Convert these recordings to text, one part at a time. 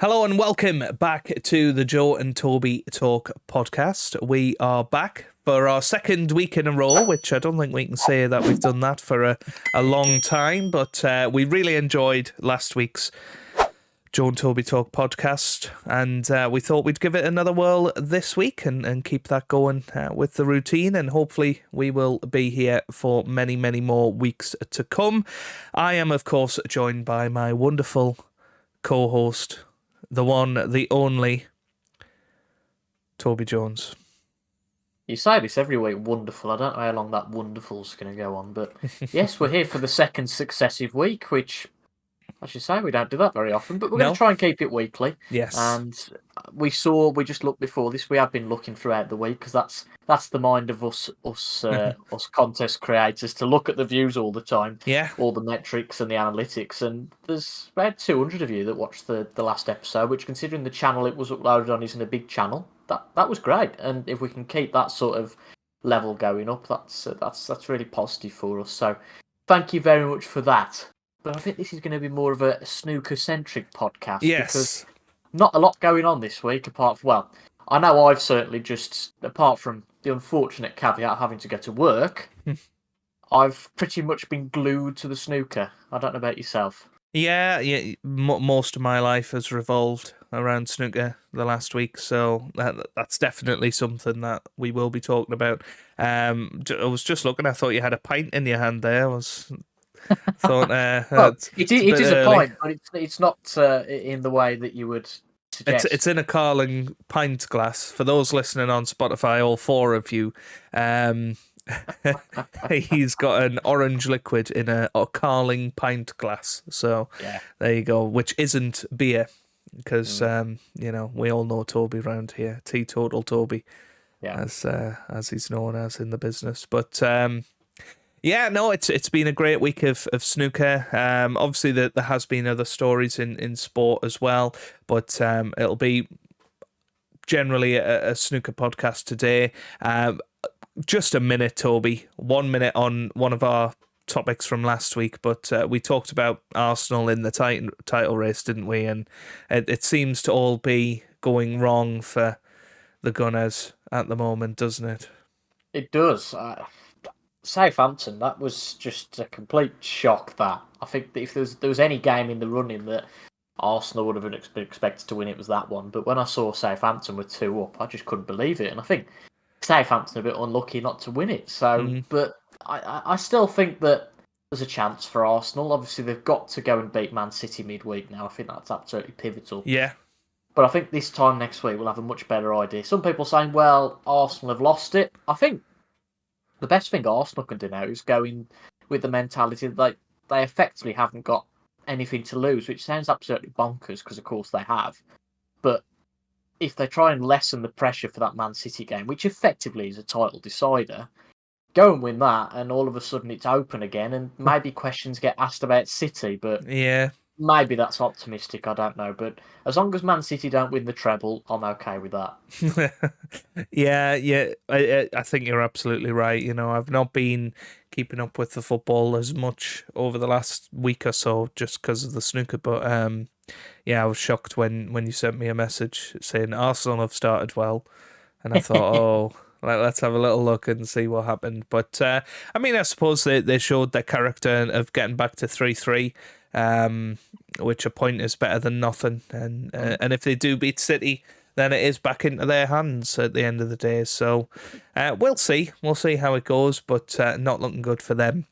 Hello and welcome back to the Joe and Toby Talk podcast. We are back for our second week in a row, which I don't think we can say that we've done that for a long time, but we really enjoyed last week's Joe and Toby Talk podcast, and we thought we'd give it another whirl this week and keep that going with the routine, and hopefully we will be here for many, many more weeks to come. I am, of course, joined by my wonderful co-host, the one, the only, Toby Jones. You say this every week, wonderful. I don't know how long that wonderful's going to go on, but yes, we're here for the second successive week, which, I should say, we don't do that very often, but we're going to try and keep it weekly. Yes. And we just looked before this, we have been looking throughout the week, because that's the mind of us contest creators, to look at the views all the time, all the metrics and the analytics, and there's about 200 of you that watched the last episode, which, considering the channel it was uploaded on isn't a big channel, that was great. And if we can keep that sort of level going up, that's really positive for us. So thank you very much for that. But I think this is going to be more of a snooker-centric podcast. Yes. Because not a lot going on this week, apart from, well, I know I've certainly just, apart from the unfortunate caveat of having to go to work, I've pretty much been glued to the snooker. I don't know about yourself. Yeah. Most of my life has revolved around snooker the last week, so that's definitely something that we will be talking about. I was just looking, I thought you had a pint in your hand there. Thought, well, it is a pint, but it's not in the way that you would suggest. It's in a Carling pint glass. For those listening on Spotify, all four of you, he's got an orange liquid in a Carling pint glass. So there you go, which isn't beer, because we all know Toby around here, teetotal Toby, as he's known as in the business. But it's been a great week of snooker. Obviously, there has been other stories in sport as well, but it'll be generally a snooker podcast today. Just a minute, Toby. 1 minute on one of our topics from last week, but we talked about Arsenal in the title race, didn't we? And it seems to all be going wrong for the Gunners at the moment, doesn't it? It does. Southampton, that was just a complete shock. That I think that if there was any game in the running that Arsenal would have been expected to win, it was that one. But when I saw Southampton with 2 up, I just couldn't believe it. And I think Southampton a bit unlucky not to win it. So, but I still think that there's a chance for Arsenal. Obviously, they've got to go and beat Man City midweek now. I think that's absolutely pivotal. Yeah. But I think this time next week we'll have a much better idea. Some people saying, well, Arsenal have lost it. I think the best thing Arsenal can do now is go in with the mentality that they effectively haven't got anything to lose, which sounds absolutely bonkers because, of course, they have. But if they try and lessen the pressure for that Man City game, which effectively is a title decider, go and win that, and all of a sudden it's open again, and maybe questions get asked about City, but maybe that's optimistic, I don't know. But as long as Man City don't win the treble, I'm okay with that. I think you're absolutely right. I've not been keeping up with the football as much over the last week or so just because of the snooker, but I was shocked when you sent me a message saying Arsenal have started well, and I thought, let's have a little look and see what happened. But I suppose they showed their character of getting back to 3-3, which a point is better than nothing. And if they do beat City, then it is back into their hands at the end of the day. So we'll see. We'll see how it goes, but not looking good for them.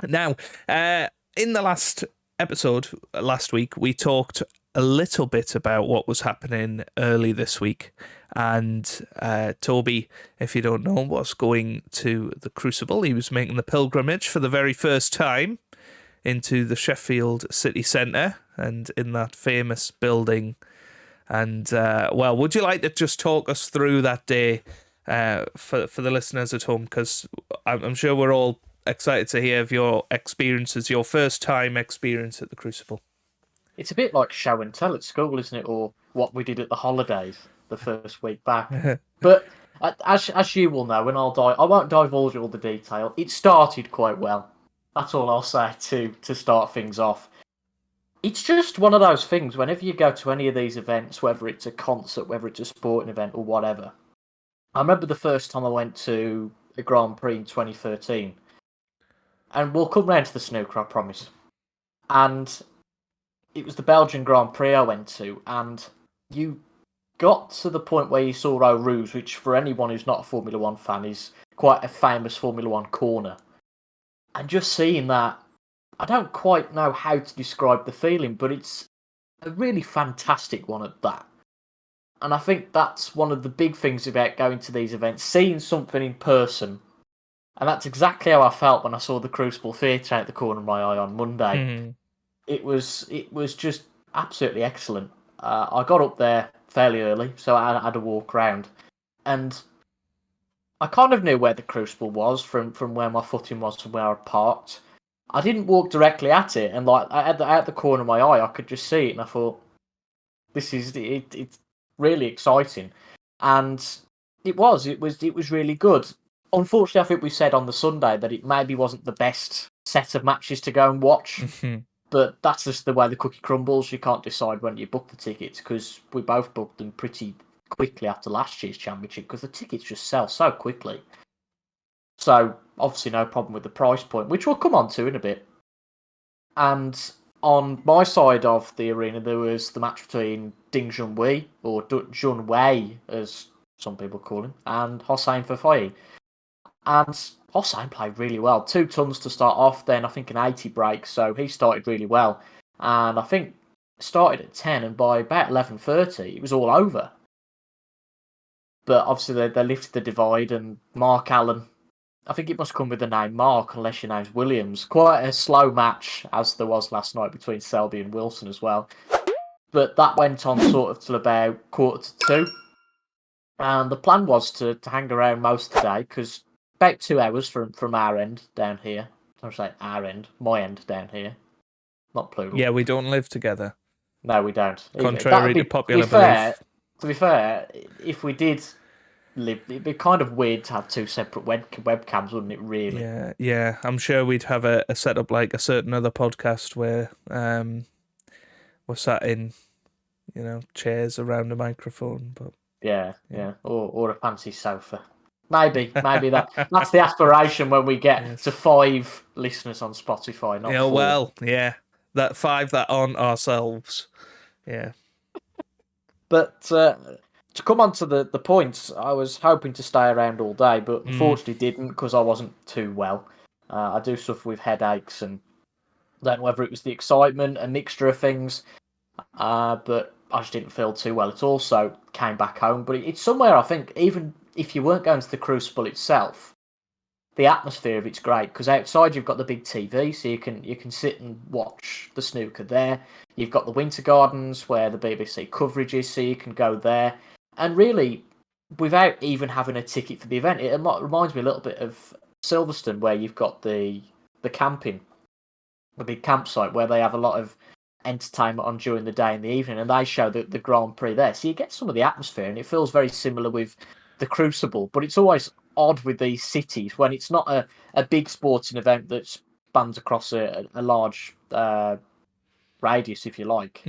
Now, in the last episode last week, we talked a little bit about what was happening early this week, and Toby, if you don't know, was going to the Crucible. He was making the pilgrimage for the very first time into the Sheffield city centre and in that famous building. And would you like to just talk us through that day for the listeners at home, because I'm sure we're all excited to hear of your experiences, your first time experience at the Crucible. It's a bit like show and tell at school, isn't it? Or what we did at the holidays the first week back. But as you will know, and I won't divulge all the detail, it started quite well. That's all I'll say to start things off. It's just one of those things. Whenever you go to any of these events, whether it's a concert, whether it's a sporting event, or whatever. I remember the first time I went to a Grand Prix in 2013, and we'll come round to the snooker, I promise. And it was the Belgian Grand Prix I went to, and you got to the point where you saw Eau Rouge, which for anyone who's not a Formula One fan is quite a famous Formula One corner. And just seeing that, I don't quite know how to describe the feeling, but it's a really fantastic one at that. And I think that's one of the big things about going to these events, seeing something in person. And that's exactly how I felt when I saw the Crucible Theatre out the corner of my eye on Monday. Mm. It was just absolutely excellent. I got up there fairly early, so I had a walk around. And I kind of knew where the Crucible was from where my footing was from where I parked. I didn't walk directly at it, and like at the corner of my eye, I could just see it, and I thought, "This is it. It's really exciting," and it was really good. Unfortunately, I think we said on the Sunday that it maybe wasn't the best set of matches to go and watch, but that's just the way the cookie crumbles. You can't decide when you book the tickets because we both booked them pretty quickly after last year's championship because the tickets just sell so quickly. So obviously no problem with the price point, which we'll come on to in a bit. And on my side of the arena, there was the match between Ding Junhui, or Junwei, as some people call him, and Hossein Fafai. And Hossein played really well. 2 tons to start off, then I think an 80 break, so he started really well. And I think started at 10, and by about 11:30, it was all over. But obviously they lifted the divide, and Mark Allen, I think it must come with the name Mark, unless your name's Williams. Quite a slow match, as there was last night between Selby and Wilson as well. But that went on sort of till about 1:45. And the plan was to hang around most of the day, because about 2 hours from our end down here. I'm saying our end, my end down here. Not plural. Yeah, we don't live together. No, we don't. Contrary to popular belief. To be fair, if we did live, it'd be kind of weird to have 2 separate webcams, wouldn't it, really? Yeah. I'm sure we'd have a setup like a certain other podcast where we're sat in, chairs around a microphone. But Yeah. Or a fancy sofa. Maybe that's the aspiration when we get to 5 listeners on Spotify, not 4. Well, yeah. That 5 that aren't ourselves. Yeah. But to come on to the points, I was hoping to stay around all day, but unfortunately didn't because I wasn't too well. I do suffer with headaches, and I don't know whether it was the excitement, a mixture of things, but I just didn't feel too well at all, so came back home. But it's somewhere, I think, even if you weren't going to the Crucible itself, the atmosphere of it's great, because outside you've got the big TV, so you can sit and watch the snooker there. You've got the Winter Gardens, where the BBC coverage is, so you can go there. And really, without even having a ticket for the event, it reminds me a little bit of Silverstone, where you've got the camping, the big campsite, where they have a lot of entertainment on during the day and the evening, and they show the Grand Prix there. So you get some of the atmosphere, and it feels very similar with the Crucible, but it's always odd with these cities when it's not a big sporting event that spans across a large radius, if you like.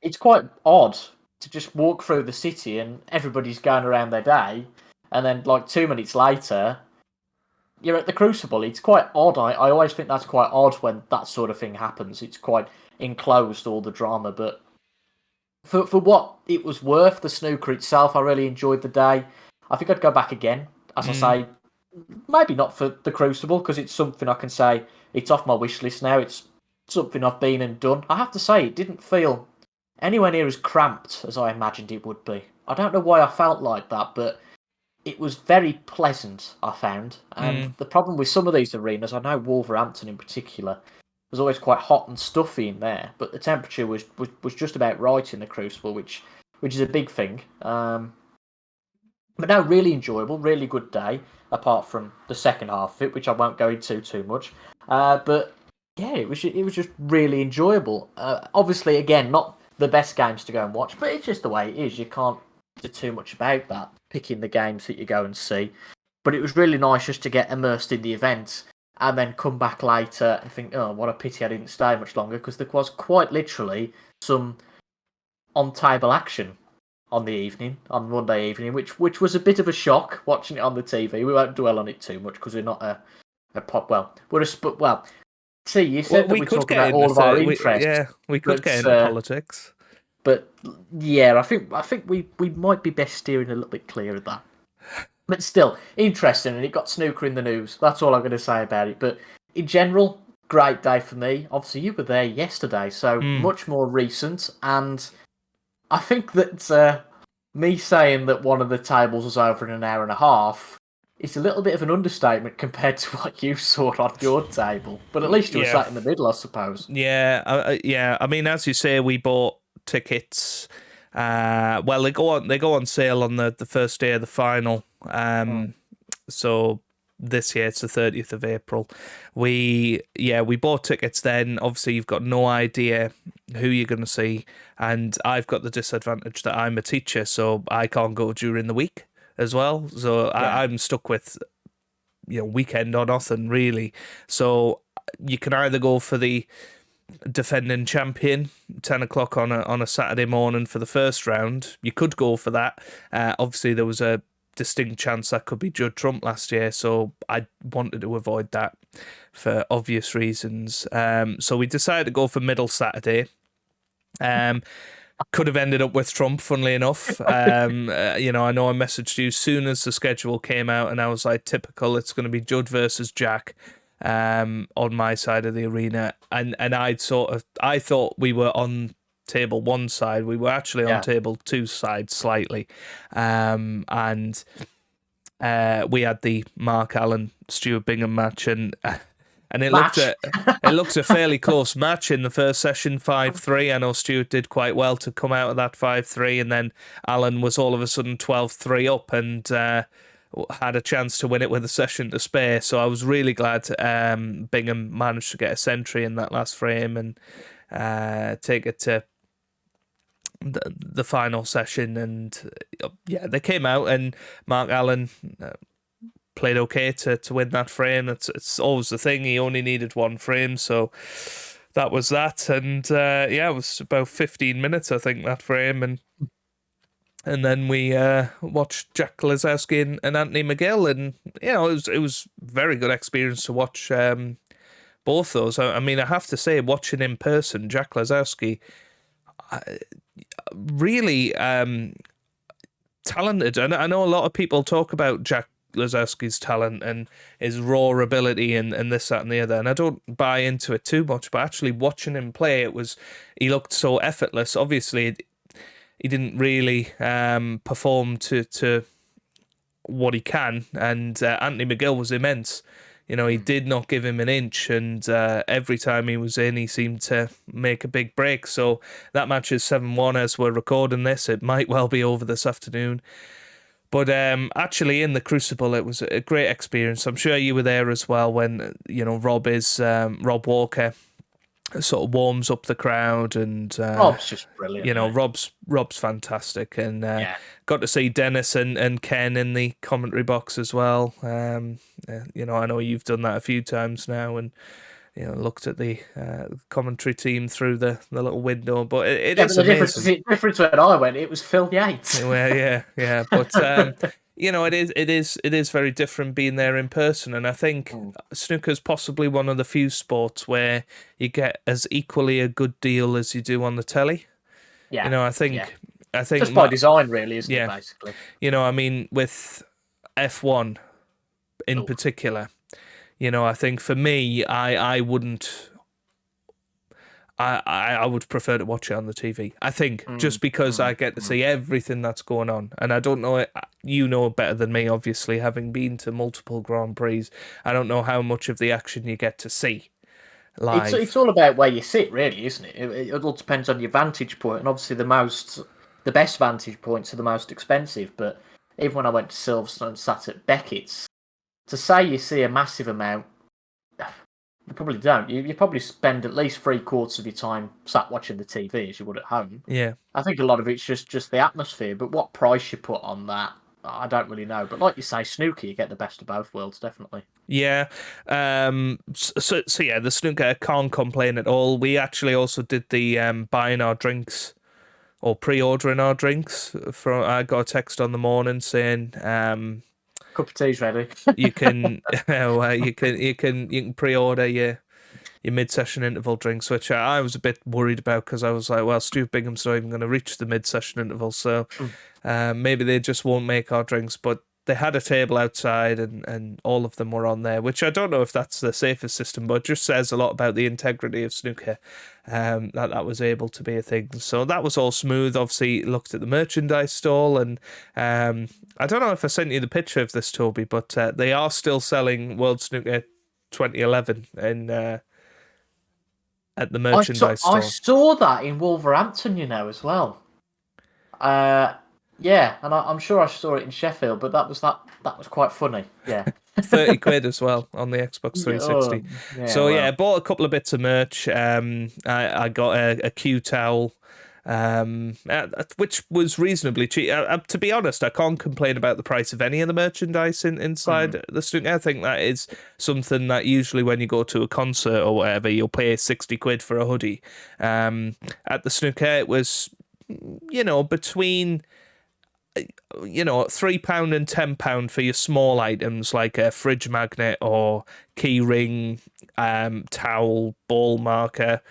It's quite odd to just walk through the city and everybody's going around their day, and then like 2 minutes later you're at the Crucible. It's quite odd. I always think that's quite odd when that sort of thing happens. It's quite enclosed, all the drama, but for what it was worth, the snooker itself, I really enjoyed the day. I think I'd go back again. As I say, maybe not for the Crucible, because it's something I can say it's off my wish list now. It's something I've been and done. I have to say, it didn't feel anywhere near as cramped as I imagined it would be. I don't know why I felt like that, but it was very pleasant, I found. And the problem with some of these arenas, I know Wolverhampton in particular, was always quite hot and stuffy in there, but the temperature was just about right in the Crucible, which is a big thing. But no, really enjoyable, really good day, apart from the second half of it, which I won't go into too much. But yeah, it was just really enjoyable. Obviously, again, not the best games to go and watch, but it's just the way it is. You can't do too much about that, picking the games that you go and see. But it was really nice just to get immersed in the event. and then come back later and think, oh, what a pity I didn't stay much longer, because there was quite literally some on-table action on Monday evening, which was a bit of a shock watching it on the TV. We won't dwell on it too much because we're not a pop. Well, see, you said that we talk about all of our interests. We could get into politics. But yeah, I think we might be best steering a little bit clear of that. But still, interesting, and it got snooker in the news. That's all I'm going to say about it. But in general, great day for me. Obviously, you were there yesterday, so much more recent. And I think that me saying that one of the tables was over in an hour and a half is a little bit of an understatement compared to what you saw on your table. But at least you were sat in the middle, I suppose. Yeah. I mean, as you say, we bought tickets. Well, they go on sale on the first day of the final. So this year it's the 30th of April. We bought tickets then. Obviously, you've got no idea who you're going to see, and I've got the disadvantage that I'm a teacher, so I can't go during the week as well. So I'm stuck with weekend or nothing really. So you can either go for the defending champion, 10 o'clock on a Saturday morning for the first round. You could go for that. Obviously, there was a distinct chance that could be Judd Trump last year, so I wanted to avoid that for obvious reasons. So we decided to go for middle Saturday. Could have ended up with Trump, funnily enough. I know I messaged you as soon as the schedule came out, and I was like, typical, it's going to be Judd versus Jack on my side of the arena. And I thought we were on table one side. We were actually on table two side slightly. And we had the Mark Allen, Stuart Bingham match, and it looked a fairly close match in the first session, 5-3. I know Stuart did quite well to come out of that 5-3, and then Allen was all of a sudden 12-3 up and had a chance to win it with a session to spare. So I was really glad Bingham managed to get a century in that last frame and take it to the final session. And they came out, and Mark Allen played okay to win that frame. It's always the thing. He only needed one frame, so that was that. And it was about 15 minutes, I think, that frame. And then we watched Jack Lazowski and Anthony McGill, and it was very good experience to watch both those. I mean, I have to say, watching in person, Jack Lazowski, really talented. And I know a lot of people talk about Jack Lazowski's talent and his raw ability and this, that, and the other, and I don't buy into it too much. But actually, watching him play, he looked so effortless. Obviously, he didn't really perform to what he can, and Anthony McGill was immense. He did not give him an inch, and every time he was in, he seemed to make a big break. So that match is 7-1 as we're recording this. It might well be over this afternoon. But actually, in the Crucible, it was a great experience. I'm sure you were there as well when Rob Walker sort of warms up the crowd, and Rob's just brilliant. Rob's fantastic, and got to see Dennis and Ken in the commentary box as well. I know you've done that a few times now, and looked at the commentary team through the little window. But it is amazing. The difference when I went, it was Phil Yates. Well, yeah, but it is very different being there in person, and I think snooker's possibly one of the few sports where you get as equally a good deal as you do on the telly. Yeah, I think just by design, really, isn't it? Basically, I mean, with F1 in particular, I think for me, I wouldn't. I would prefer to watch it on the TV. I think just because I get to see everything that's going on, and I don't know it. You know better than me, obviously, having been to multiple Grand Prix. I don't know how much of the action you get to see live. It's all about where you sit, really, isn't it? It all depends on your vantage point, and obviously the best vantage points are the most expensive. But even when I went to Silverstone and sat at Beckett's, to say you see a massive amount. You probably don't. You probably spend at least 3/4 of your time sat watching the TV as you would at home. Yeah. I think a lot of it's just the atmosphere, but what price you put on that I don't really know. But like you say, snooker, you get the best of both worlds, definitely. Yeah. So yeah, the snooker, can't complain at all. We actually also did the buying our drinks or pre-ordering our drinks. I got a text on the morning saying Cup of tea's ready. you can you can pre-order your mid-session interval drinks, which I was a bit worried about because I was like, well, Stu Bingham's not even going to reach the mid-session interval, so maybe they just won't make our drinks. But they had a table outside, and all of them were on there, which I don't know if that's the safest system, but it just says a lot about the integrity of snooker, that was able to be a thing. So that was all smooth. Obviously, looked at the merchandise stall, and I don't know if I sent you the picture of this, Toby, but they are still selling World Snooker 2011 in at the merchandise I store. saw that in Wolverhampton, as well. Yeah, and I'm sure I saw it in Sheffield, but that was quite funny. Yeah. 30 quid as well on the Xbox 360. Yeah, So well. yeah, I bought a couple of bits of merch. I got a Q towel, which was reasonably cheap. To be honest, I can't complain about the price of any of the merchandise inside the snooker. I think that is something that usually when you go to a concert or whatever, you'll pay 60 quid for a hoodie. At the snooker, it was, between £3 and £10 for your small items like a fridge magnet or key ring, towel, ball marker,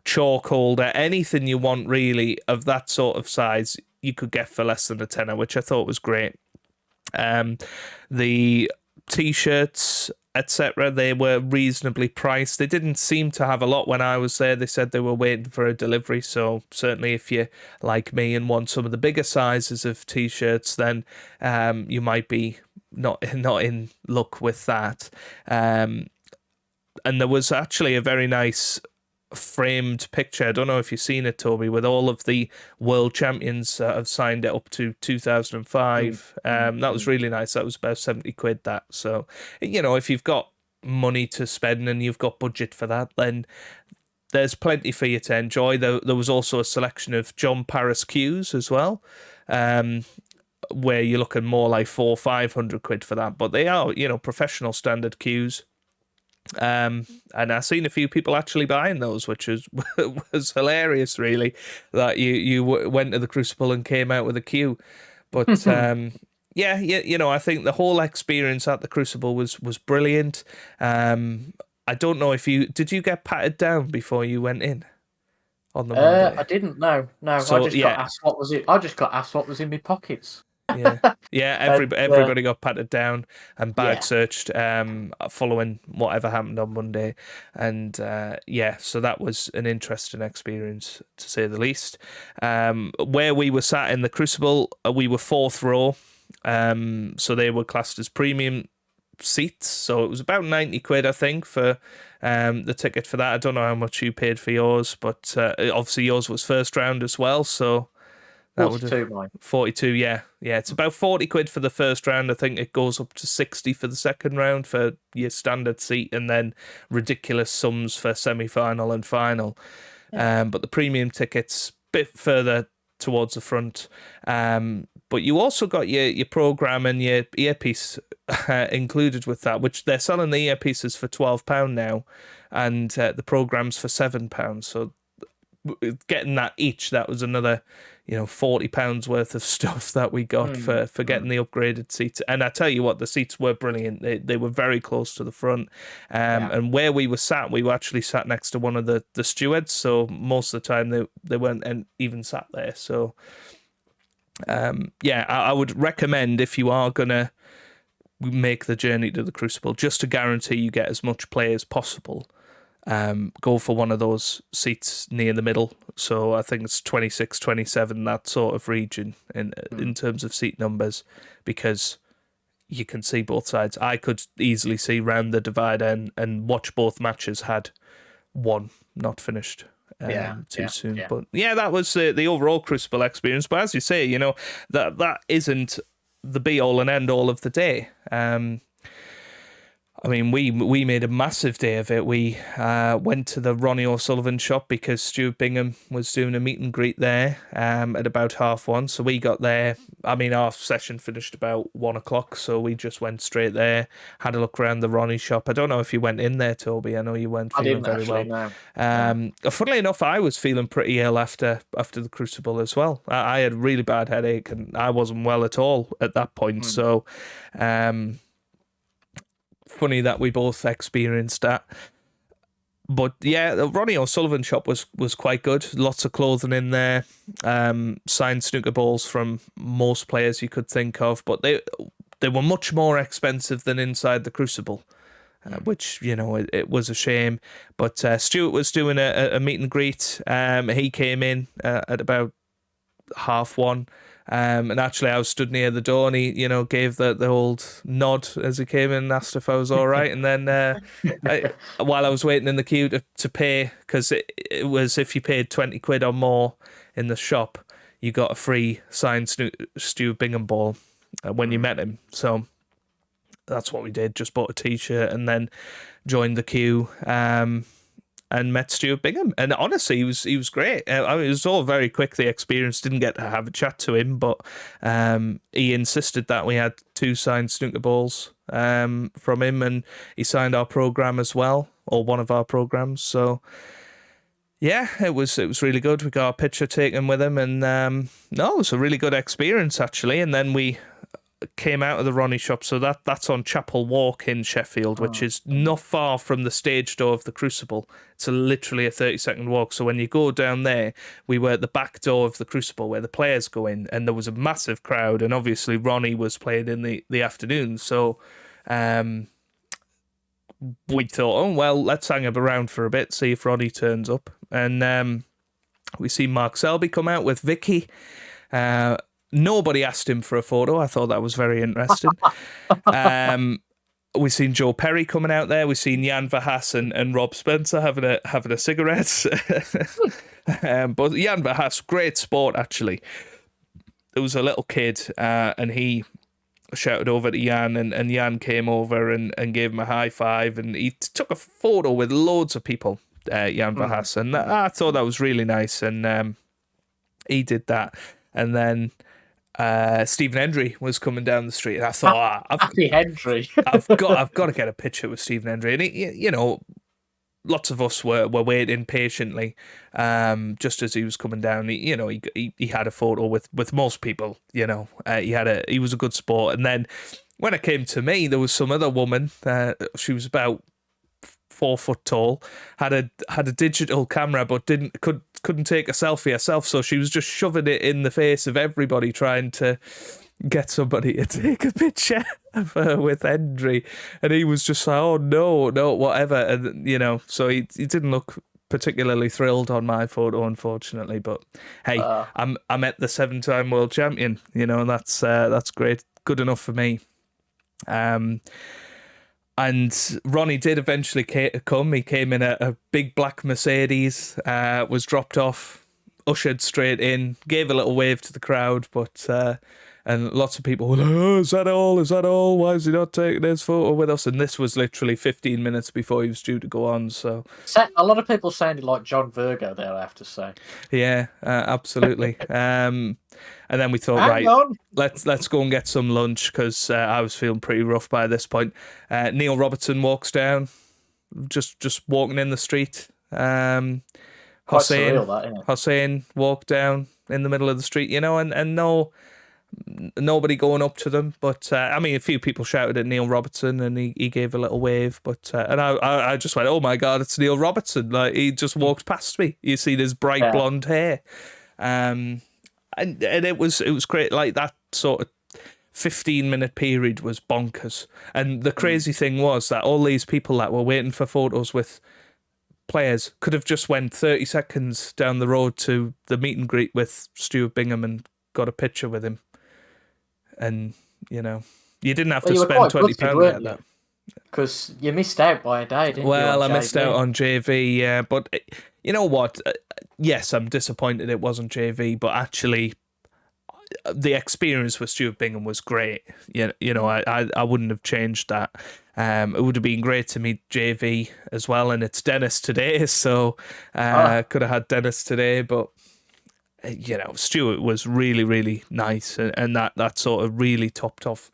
chalk holder, anything you want really of that sort of size you could get for less than a tenner, which I thought was great. The t-shirts, etc., they were reasonably priced. They didn't seem to have a lot when I was there. They said they were waiting for a delivery, so certainly if you're like me and want some of the bigger sizes of t-shirts, then you might be not in luck with that. And there was actually a very nice framed picture. I don't know if you've seen it, Toby, with all of the world champions that have signed it up to 2005. That was really nice. That was about 70 quid, that. So, if you've got money to spend and you've got budget for that, then there's plenty for you to enjoy. There was also a selection of John Paris cues as well, where you're looking more like 400 or 500 quid for that. But they are, professional standard cues. And I've seen a few people actually buying those, which was hilarious, really, that you went to the Crucible and came out with a queue. But yeah, I think the whole experience at the Crucible was brilliant. I don't know if did you get patted down before you went in on the Monday? I didn't. No. So, I just got asked what was it. I just got asked what was in my pockets. Yeah. Everybody got patted down and bag searched following whatever happened on Monday, and so that was an interesting experience to say the least. Where we were sat in the Crucible, we were fourth row, so they were classed as premium seats, so it was about 90 quid, I think, for the ticket for that. I don't know how much you paid for yours, but obviously yours was first round as well, so 42, mine. 42, yeah. It's about 40 quid for the first round. I think it goes up to 60 for the second round for your standard seat, and then ridiculous sums for semi-final and final. But the premium tickets bit further towards the front. But you also got your program and your earpiece included with that, which they're selling the earpieces for £12 now, and the program's for £7. So getting that each, that was another £40 worth of stuff that we got for getting the upgraded seats. And I tell you what, the seats were brilliant. They were very close to the front, and where we were sat, we were actually sat next to one of the stewards, so most of the time they weren't even sat there. So I would recommend, if you are gonna make the journey to the Crucible, just to guarantee you get as much play as possible, go for one of those seats near the middle. So I think it's 26, 27, that sort of region in terms of seat numbers, because you can see both sides. I could easily see round the divider and watch both matches had one not finished too soon. Yeah. But that was the overall Crucible experience. But as you say, that isn't the be all and end all of the day. I mean, we made a massive day of it. We went to the Ronnie O'Sullivan shop because Stuart Bingham was doing a meet and greet there at about 1:30. So we got there. I mean, our session finished about 1:00, so we just went straight there, had a look around the Ronnie shop. I don't know if you went in there, Toby. I know you weren't feeling very well. No. Funnily enough, I was feeling pretty ill after the Crucible as well. I had a really bad headache and I wasn't well at all at that point. So, funny that we both experienced that. But yeah, the Ronnie O'Sullivan shop was quite good. Lots of clothing in there, signed snooker balls from most players you could think of, but they were much more expensive than inside the Crucible, which, you know, it was a shame. But Stuart was doing a meet and greet. He came in at about 1:30. And actually, I was stood near the door, and he, you know, gave the old nod as he came in and asked if I was all right. And then, while I was waiting in the queue to pay, because it was if you paid 20 quid or more in the shop, you got a free signed Stuart Bingham ball when you met him. So that's what we did. Just bought a T-shirt and then joined the queue. And met Stuart Bingham, and honestly, he was great. I mean, it was all very quick. The experience, didn't get to have a chat to him, but he insisted that we had 2 signed snooker balls from him, and he signed our program as well, or one of our programs. So yeah, it was really good. We got a picture taken with him, and no, it was a really good experience actually. And then we came out of the Ronnie shop, so that's on Chapel Walk in Sheffield, which is not far from the stage door of the Crucible. It's literally a 30-second walk. So when you go down there, we were at the back door of the Crucible where the players go in, and there was a massive crowd, and obviously Ronnie was playing in the afternoon. So we thought, oh well, let's hang around for a bit, see if Ronnie turns up. And we see Mark Selby come out with Vicky. Nobody asked him for a photo. I thought that was very interesting. We've seen Joe Perry coming out there. We've seen Jan Verhaas and Rob Spencer having a cigarette. But Jan Verhaas, great sport actually. There was a little kid and he shouted over to Jan, and Jan came over and gave him a high five, and he took a photo with loads of people, Jan Verhaas, and I thought that was really nice, and he did that. And then Stephen Hendry was coming down the street, and I thought, Hendry. I've got to get a picture with Stephen Hendry. And he, you know, lots of us were waiting patiently, just as he was coming down. He had a photo with most people. You know, he was a good sport. And then when it came to me, there was some other woman. She was about 4 foot tall, had a digital camera, but couldn't take a selfie herself, so she was just shoving it in the face of everybody, trying to get somebody to take a picture of her with Hendry, and he was just like, oh no, whatever, and you know, so he didn't look particularly thrilled on my photo, unfortunately. But hey, I'm at the 7-time world champion, you know, and that's great, good enough for me. And Ronnie did eventually come. He came in a big black Mercedes, was dropped off, ushered straight in, gave a little wave to the crowd, but and lots of people were like, oh, is that all? Is that all? Why is he not taking his photo with us? And this was literally 15 minutes before he was due to go on. So a lot of people sounded like John Virgo there, I have to say. Yeah, absolutely. And then we thought, right, let's go and get some lunch, because I was feeling pretty rough by this point. Neil Robertson walks down, just walking in the street. Hossein walked down in the middle of the street, you know, and nobody going up to them. But I mean, a few people shouted at Neil Robertson, and he gave a little wave. But and I just went, oh my God, it's Neil Robertson! Like, he just walked past me. You see this bright blonde hair. And it was great. Like, that sort of 15-minute period was bonkers. And the crazy thing was that all these people that were waiting for photos with players could have just went 30 seconds down the road to the meet and greet with Stuart Bingham and got a picture with him. And, you know, you didn't have to spend £20 like that. Because you missed out by a day, didn't you? Well, I missed out on JV, yeah. But you know what? Yes, I'm disappointed it wasn't JV, but actually, the experience with Stuart Bingham was great. I wouldn't have changed that. It would have been great to meet JV as well, and it's Dennis today, so could have had Dennis today, but Stuart was really, really nice, and that sort of really topped off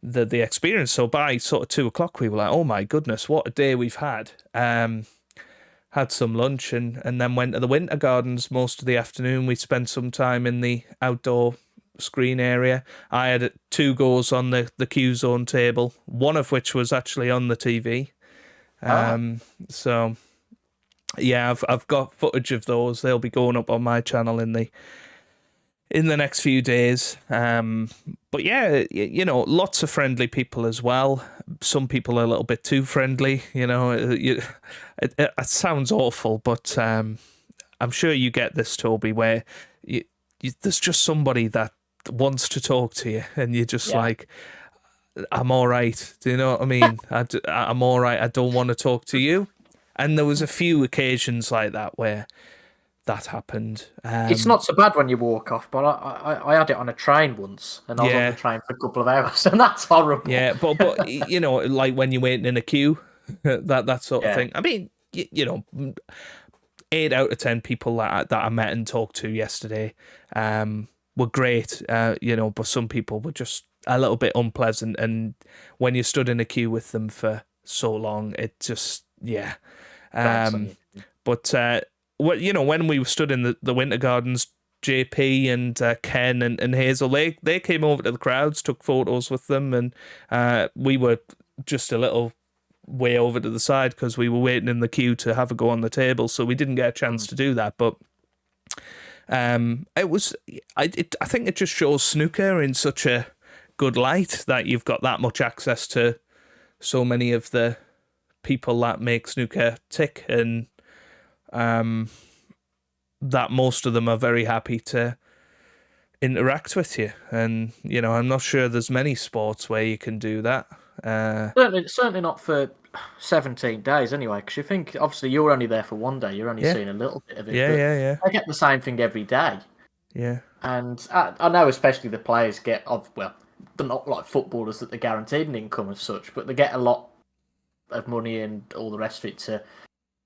the experience. So by sort of 2:00, we were like, oh my goodness, what a day we've had. Had some lunch and then went to the Winter Gardens most of the afternoon. We spent some time in the outdoor screen area. I had 2 goes on the Q Zone table, one of which was actually on the TV. So yeah, I've got footage of those. They'll be going up on my channel in the next few days. But yeah, lots of friendly people as well. Some people are a little bit too friendly. It sounds awful, but I'm sure you get this, Toby, where there's just somebody that wants to talk to you, and you're just like, I'm all right. Do you know what I mean? I'm all right. I don't want to talk to you. And there was a few occasions like that where that happened. It's not so bad when you walk off, but I had it on a train once, and I was on the train for a couple of hours, and that's horrible. Yeah, but like when you're waiting in a queue, that sort of thing. I mean, 8 out of 10 people that I met and talked to yesterday were great, but some people were just a little bit unpleasant, and when you stood in a queue with them for so long, it just, but when we stood in the Winter Gardens, JP and Ken and Hazel, they came over to the crowds, took photos with them, and we were just a little way over to the side because we were waiting in the queue to have a go on the table, so we didn't get a chance to do that. But I think it just shows snooker in such a good light that you've got that much access to so many of the people that make snooker tick, and that most of them are very happy to interact with you. And I'm not sure there's many sports where you can do that. Certainly not for 17 days anyway, because you think, obviously, you're only there for one day, you're only seeing a little bit of it. Yeah. I get the same thing every day. Yeah. And I know especially the players get, well, they're not like footballers that they're guaranteed an income as such, but they get a lot of money and all the rest of it to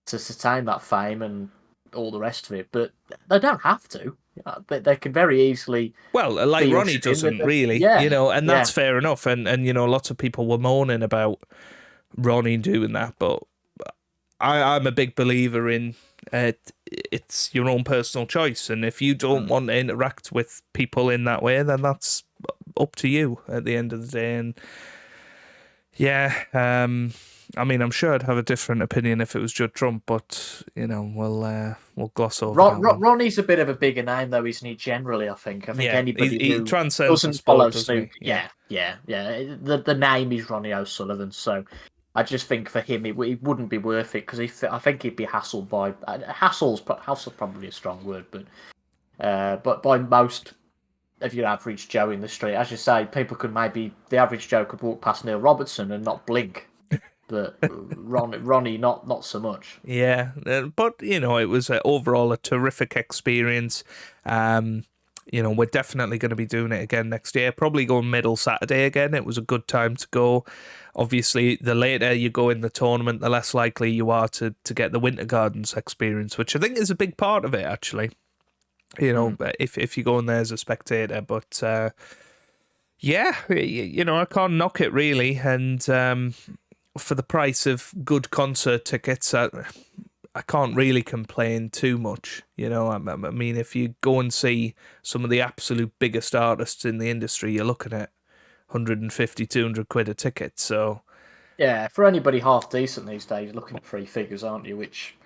sustain that fame and all the rest of it. But they don't have to. They can very easily. Well, like Ronnie doesn't really, and that's fair enough. And lots of people were moaning about Ronnie doing that, but I'm a big believer in it's your own personal choice, and if you don't want to interact with people in that way, then that's up to you at the end of the day. And I mean, I'm sure I'd have a different opinion if it was Judd Trump, but we'll gloss over that one. Ronnie's a bit of a bigger name, though, isn't he? Generally, I think anybody he who transcends doesn't sport, follow doesn't he? Yeah. The name is Ronnie O'Sullivan, so I just think for him it wouldn't be worth it, because I think he'd be hassled by hassle's probably a strong word, but by most of your average Joe in the street. As you say, the average Joe could walk past Neil Robertson and not blink. But Ronnie, not so much. Yeah, but it was overall a terrific experience. We're definitely going to be doing it again next year. Probably going middle Saturday again. It was a good time to go. Obviously, the later you go in the tournament, the less likely you are to get the Winter Gardens experience, which I think is a big part of it, actually. If you go in there as a spectator. But I can't knock it really. And for the price of good concert tickets, I can't really complain too much. I mean, if you go and see some of the absolute biggest artists in the industry, you're looking at 150, 200 quid a ticket. So yeah, for anybody half decent these days, looking at 3 figures, aren't you? Which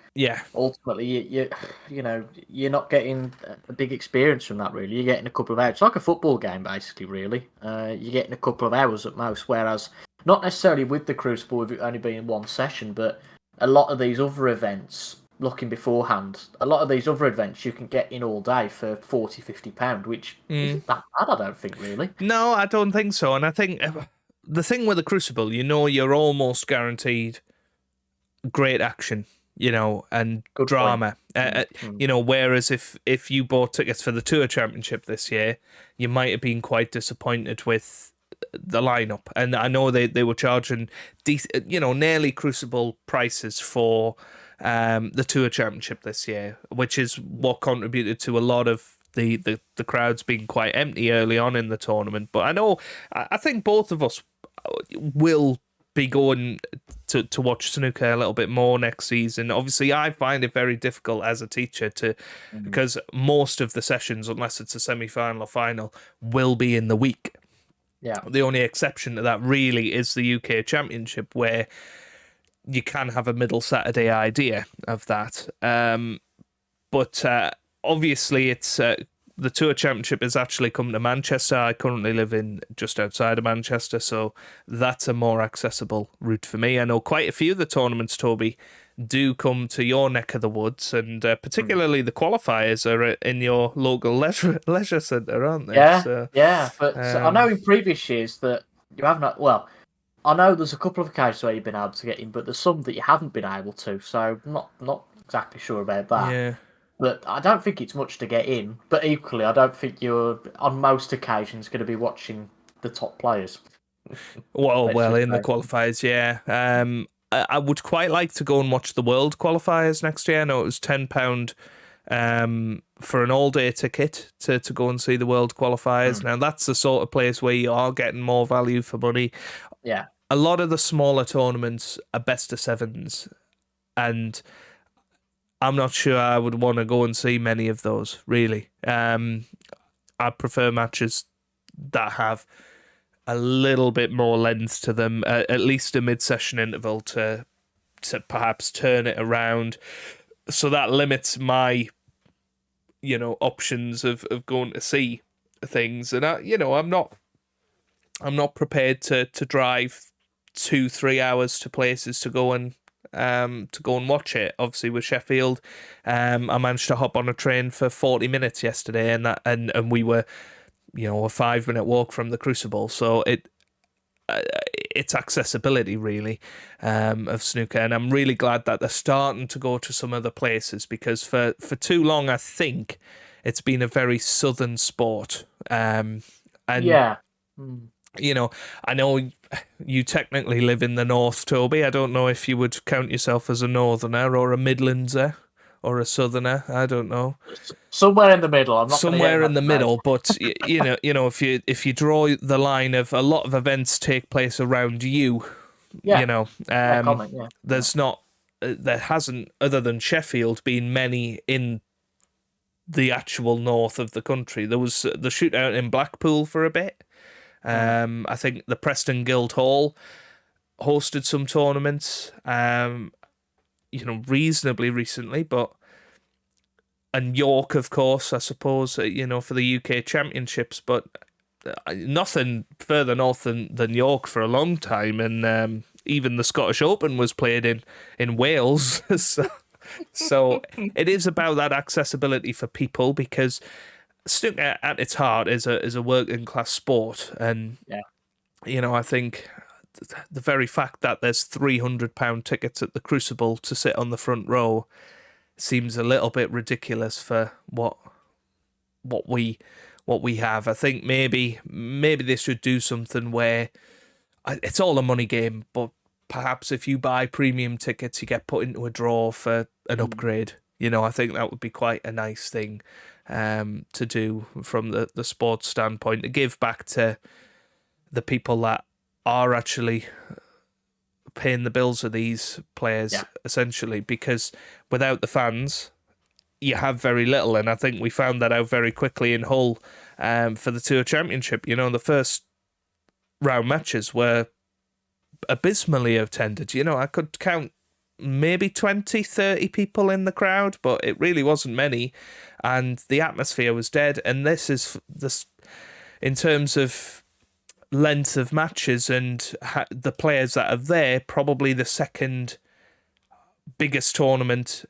ultimately you're not getting a big experience from that. Really, you're getting a couple of hours. It's like a football game, basically. Really, you're getting a couple of hours at most. Whereas not necessarily with the Crucible, with it only being one session, but a lot of these other events, looking beforehand, a lot of these other events you can get in all day for £40-50, which isn't that bad, I don't think, really. No, I don't think so. And I think the thing with the Crucible, you're almost guaranteed great action. and Good drama. point. Whereas if you bought tickets for the Tour Championship this year, you might have been quite disappointed with the lineup. And I know they were charging, nearly Crucible prices for the Tour Championship this year, which is what contributed to a lot of the crowds being quite empty early on in the tournament. But I think both of us will be going to watch snooker a little bit more next season. Obviously, I find it very difficult as a teacher because most of the sessions, unless it's a semi-final or final, will be in the week. Yeah. The only exception to that really is the UK Championship, where you can have a middle Saturday idea of that. But obviously, it's the Tour Championship has actually come to Manchester. I currently live in just outside of Manchester, so that's a more accessible route for me. I know quite a few of the tournaments, Toby, do come to your neck of the woods, and particularly the qualifiers are in your local leisure centre, aren't they? Yeah. But I know in previous years that you haven't. Well, I know there's a couple of occasions where you've been able to get in, but there's some that you haven't been able to. So I'm not exactly sure about that. Yeah. But I don't think it's much to get in. But equally, I don't think you're on most occasions going to be watching the top players. Well, in the qualifiers, yeah. I would quite like to go and watch the World qualifiers next year. I know it was £10 for an all-day ticket to go and see the World qualifiers. Now, that's the sort of place where you are getting more value for money. Yeah. A lot of the smaller tournaments are best of sevens, and I'm not sure I would want to go and see many of those, really. I prefer matches that have a little bit more length to them, at least a mid-session interval to perhaps turn it around. So that limits my, options of going to see things. And I'm not prepared to drive 2-3 hours to places to go and watch it. Obviously, with Sheffield, I managed to hop on a train for 40 minutes yesterday, and we were, a 5-minute walk from the Crucible. So it's accessibility really of snooker, and I'm really glad that they're starting to go to some other places, because for too long I think it's been a very southern sport. And yeah. I know you technically live in the north, Toby. I don't know if you would count yourself as a northerner or a Midlandser or a southerner. I don't know. Somewhere in the middle. I'm not somewhere in the middle, but if you draw the line of a lot of events take place around you, there's not, there hasn't, other than Sheffield, been many in the actual north of the country. There was the shootout in Blackpool for a bit. I think the Preston Guildhall hosted some tournaments, reasonably recently, and York, of course, I suppose, for the UK Championships, but nothing further north than York for a long time, and even the Scottish Open was played in Wales. So it is about that accessibility for people, because snooker at its heart is a working class sport, and I think the very fact that there's £300 tickets at the Crucible to sit on the front row seems a little bit ridiculous for what we have. I think maybe they should do something where it's all a money game, but perhaps if you buy premium tickets, you get put into a draw for an upgrade. I think that would be quite a nice thing to do from the sports standpoint, to give back to the people that are actually paying the bills of these players, essentially, because without the fans, you have very little. And I think we found that out very quickly in Hull for the Tour Championship. The first round matches were abysmally attended. I could count maybe 20, 30 people in the crowd, but it really wasn't many, and the atmosphere was dead. And this is in terms of length of matches and the players that are there, probably the second biggest tournament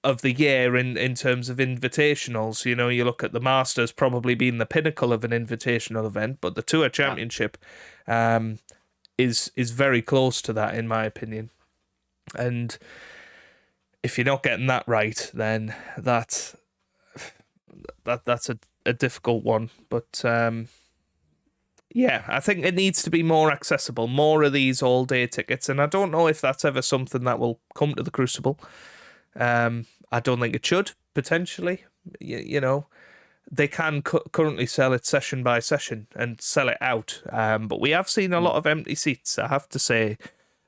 of the year in terms of invitationals. You look at the Masters probably being the pinnacle of an invitational event, but the Tour Championship is very close to that, in my opinion. And if you're not getting that right, then that's a difficult one. But yeah, I think it needs to be more accessible, more of these all-day tickets, and I don't know if that's ever something that will come to the Crucible. I don't think it should, potentially. You know, they can currently sell it session by session and sell it out, but we have seen a lot of empty seats, I have to say,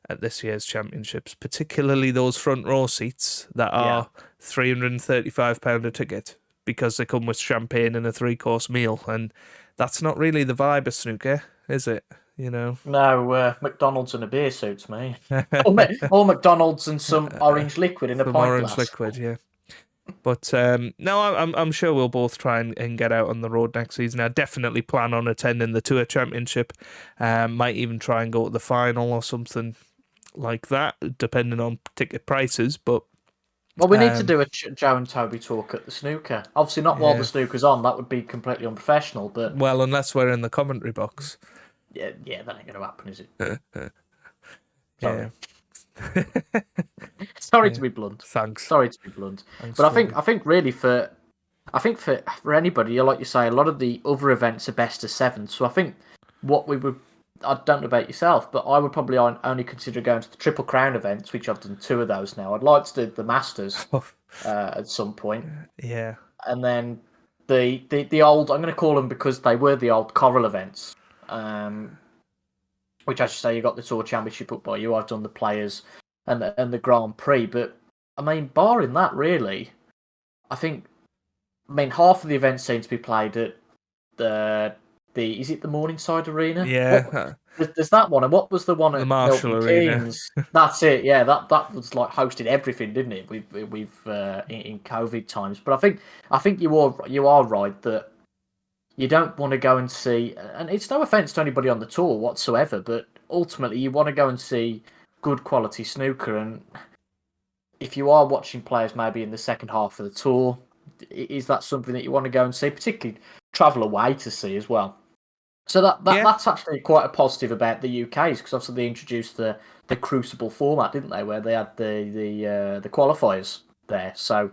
at this year's championships, particularly those front row seats that are £335 a ticket because they come with champagne and a 3-course meal, and that's not really the vibe of snooker, is it? You know, No, McDonald's and a beer suits me. or McDonald's and some orange liquid in a some pint orange glass. liquid, yeah. But no, I'm sure we'll both try and get out on the road next season. I definitely plan on attending the Tour Championship. Might even try and go to the final or something like that, depending on ticket prices. But well, we need to do a Joe and Toby talk at the snooker. Obviously, not while the snooker's on. That would be completely unprofessional. But well, unless we're in the commentary box. Yeah, that ain't going to happen, is it? Yeah. Sorry to be blunt. Thanks. Sorry to be blunt. Thanks, but I think really for anybody, like you say, a lot of the other events are best of 7. So I think what we would, I don't know about yourself, but I would probably only consider going to the Triple Crown events, which I've done 2 of those now. I'd like to do the Masters at some point. Yeah. And then the old, I'm going to call them because they were the old Coral events. Which, as you say, you got the Tour Championship up by you. I've done the Players and the Grand Prix, but I mean, barring that, really, I mean, half of the events seem to be played at the is it the Morningside Arena? Yeah, there's that one, and what was the one at the Marshall Milton Arena? Keynes? That's it. Yeah, that was like hosted everything, didn't it? We've in COVID times, but I think you are right that you don't want to go and see, and it's no offence to anybody on the tour whatsoever, but ultimately you want to go and see good quality snooker, and if you are watching players maybe in the second half of the tour, is that something that you want to go and see, particularly travel away to see as well? So that's actually quite a positive about the UK's, because obviously they introduced the Crucible format, didn't they, where they had the qualifiers there. So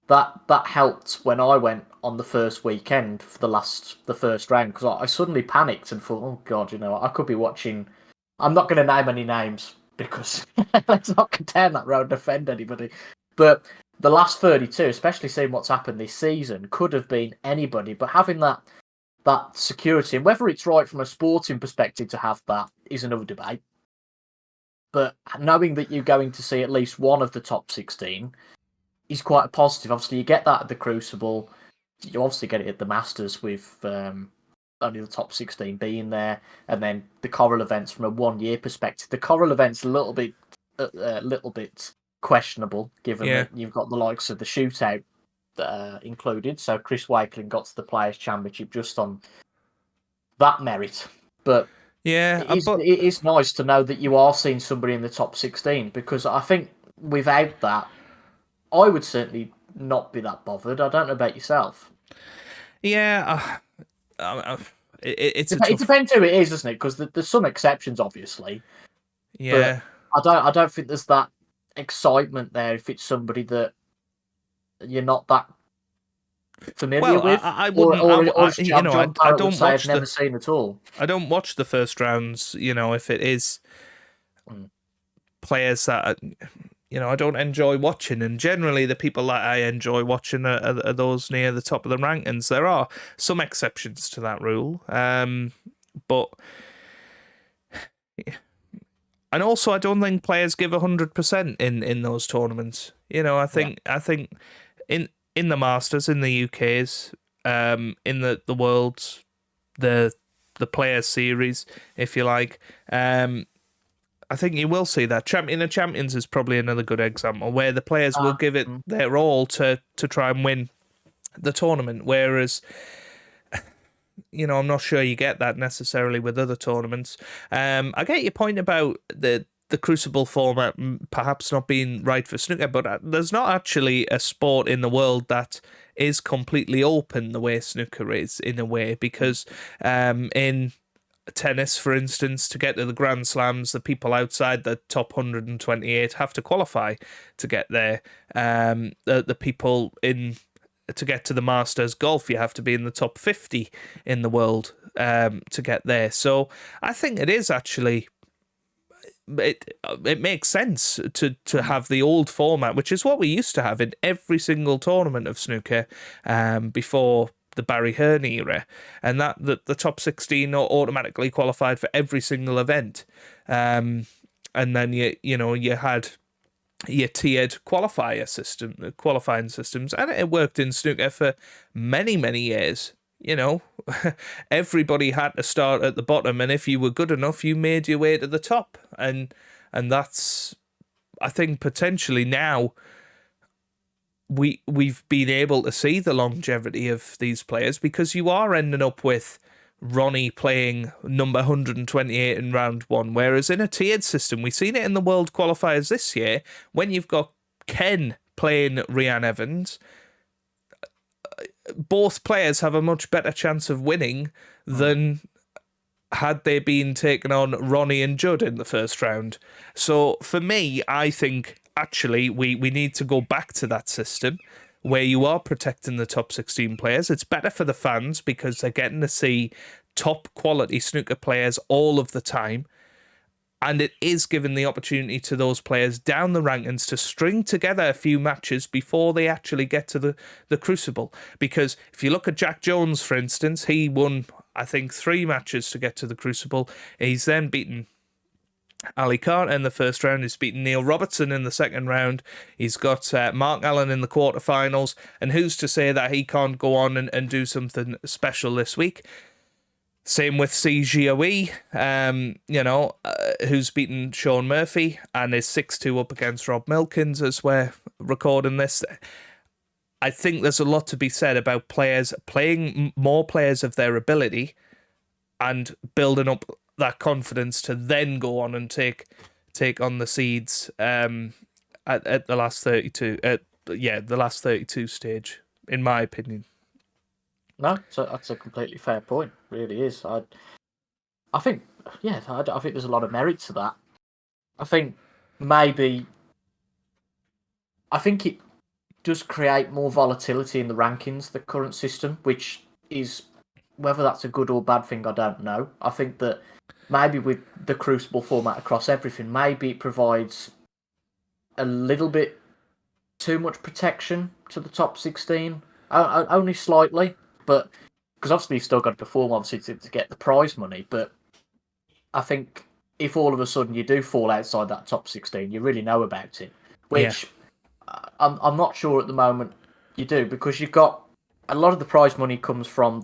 that helped when I went on the first weekend for the first round, because I suddenly panicked and thought, oh god, I could be watching. I'm not going to name any names because let's not go down that road and offend anybody. But the last 32, especially seeing what's happened this season, could have been anybody. But having that security, and whether it's right from a sporting perspective to have that is another debate. But knowing that you're going to see at least one of the top 16 is quite a positive. Obviously, you get that at the Crucible. You obviously get it at the Masters with only the top 16 being there, and then the Coral events from a 1-year perspective. The Coral events a little bit questionable, given that you've got the likes of the shootout included. So Chris Wakeling got to the Players' Championship just on that merit. But it is nice to know that you are seeing somebody in the top 16, because I think without that, I would certainly not be that bothered. I don't know about yourself. Yeah, it depends who it is, doesn't it? Because there's some exceptions, obviously. Yeah, but I don't think there's that excitement there if it's somebody that you're not that familiar with. I wouldn't. I don't watch I've never seen at all. I don't watch the first rounds. If it is players that I don't enjoy watching, and generally the people that I enjoy watching are those near the top of the rankings. There are some exceptions to that rule, but and also I don't think players give 100% in those tournaments. I think in the Masters, in the UK's, in the Worlds, the Players Series, if you like. I think you will see that. Champion of Champions is probably another good example where the players will give it their all to try and win the tournament, whereas I'm not sure you get that necessarily with other tournaments. I get your point about the Crucible format perhaps not being right for snooker, but there's not actually a sport in the world that is completely open the way snooker is, in a way, because in tennis, for instance, to get to the Grand Slams, the people outside the top 128 have to qualify to get there. The people in to get to the Masters golf, you have to be in the top 50 in the world to get there. So I think it is actually it makes sense to have the old format, which is what we used to have in every single tournament of snooker before the Barry Hearn era, and that the top 16 are automatically qualified for every single event, and then you had your tiered qualifying systems, and it worked in snooker for many years. Everybody had to start at the bottom, and if you were good enough, you made your way to the top, and that's, I think, potentially now we've been able to see the longevity of these players, because you are ending up with Ronnie playing number 128 in round one, whereas in a tiered system, we've seen it in the World Qualifiers this year, when you've got Ken playing Rhian Evans, both players have a much better chance of winning than had they been taken on Ronnie and Judd in the first round. So for me, I think actually we need to go back to that system where you are protecting the top 16 players. It's better for the fans because they're getting to see top quality snooker players all of the time. And it is giving the opportunity to those players down the rankings to string together a few matches before they actually get to the Crucible. Because if you look at Jack Jones, for instance, he won, I think, 3 matches to get to the Crucible. He's then beaten Ali Carter in the first round. He's beaten Neil Robertson in the second round. He's got Mark Allen in the quarterfinals. And who's to say that he can't go on and do something special this week? Same with CGOE, who's beaten Sean Murphy and is 6-2 up against Rob Milkins as we're recording this. I think there's a lot to be said about players playing more players of their ability and building up that confidence to then go on and take on the seeds at the last 32. The last 32 stage, in my opinion. No, so that's a completely fair point. Really is. I think there's a lot of merit to that. I think it does create more volatility in the rankings, the current system, which is, whether that's a good or bad thing, I don't know. I think that maybe with the Crucible format across everything, maybe it provides a little bit too much protection to the top 16, only slightly. But because obviously you've still got to perform, obviously, to get the prize money. But I think if all of a sudden you do fall outside that top 16, you really know about it. Which I'm not sure at the moment you do, because you've got a lot of the prize money comes from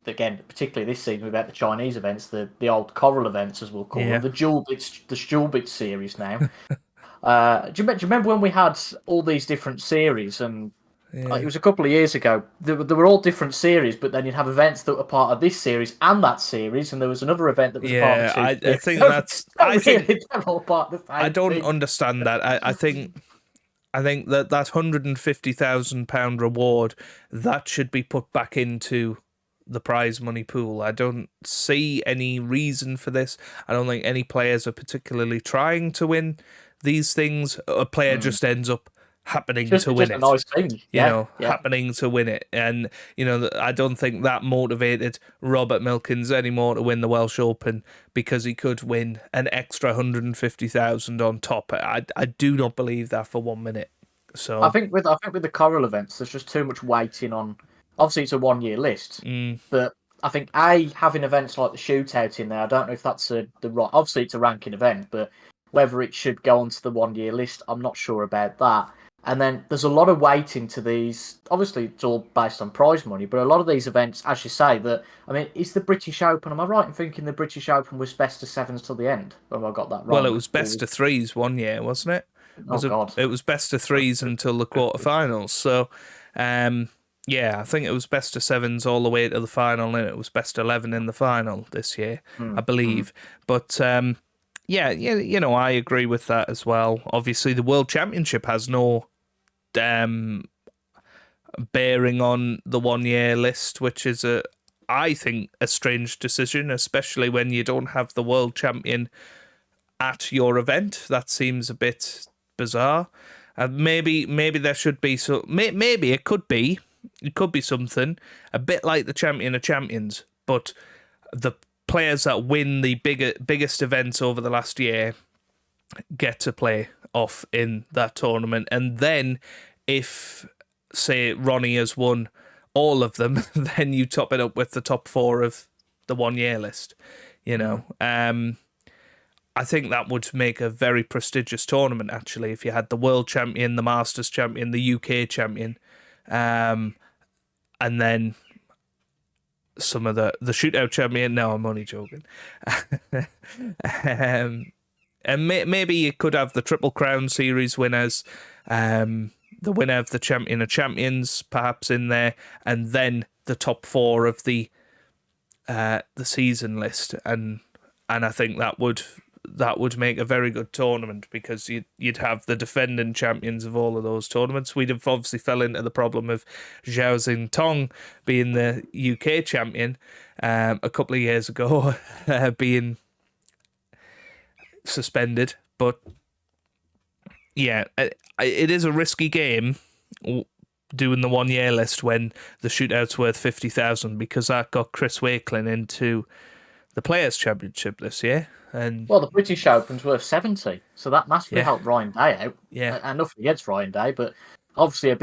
again, particularly this season about the Chinese events, the old Coral events as we'll call them, the Jewel Bits series now. Do you remember when we had all these different series and? Yeah. It was a couple of years ago. There were all different series, but then you'd have events that were part of this series and that series, and there was another event that was part of the two. I think that's. They're all part of the same I don't thing. understand that. I think that £150,000 reward that should be put back into the prize money pool. I don't see any reason for this. I don't think any players are particularly trying to win these things. A player just ends up happening to win it. A nice thing. Happening to win it. And, I don't think that motivated Robert Milkins anymore to win the Welsh Open, because he could win an extra 150,000 on top. I do not believe that for 1 minute. So I think with the Coral events, there's just too much waiting on. Obviously, it's a 1-year list, but I think having events like the shootout in there, I don't know if that's the right. Obviously, it's a ranking event, but whether it should go onto the 1-year list, I'm not sure about that. And then there's a lot of waiting to these. Obviously, it's all based on prize money, but a lot of these events, as you say, is the British Open. Am I right in thinking the British Open was best of 7s till the end? Or have I got that wrong? Well, it was best of 3s 1 year, wasn't it? God. It was best of 3s until the quarterfinals. So, I think it was best of 7s all the way to the final, and it was best 11 in the final this year, I believe. But I agree with that as well. Obviously, the World Championship has no bearing on the 1-year list, which is I think, a strange decision, especially when you don't have the world champion at your event. That seems a bit bizarre. Maybe there should be maybe it could be something a bit like the Champion of Champions, but the players that win the biggest events over the last year get to play off in that tournament, and then if, say, Ronnie has won all of them, then you top it up with the top 4 of the 1 year list. I think that would make a very prestigious tournament, actually, if you had the world champion, the Masters champion, the UK champion, and then some of the shootout champion. No, I'm only joking. And maybe you could have the Triple Crown Series winners, the winner of the Champion of Champions perhaps in there, and then the top 4 of the season list. And I think that would make a very good tournament, because you'd have the defending champions of all of those tournaments. We'd have obviously fell into the problem of Zhao Xintong being the UK champion a couple of years ago, being suspended. But yeah, it is a risky game doing the 1 year list when the shootout's worth 50,000, because that got Chris Wakelin into the Players' Championship this year. And well, the British Open's worth 70, so that massively helped Ryan Day out. Yeah, and nothing against Ryan Day, but obviously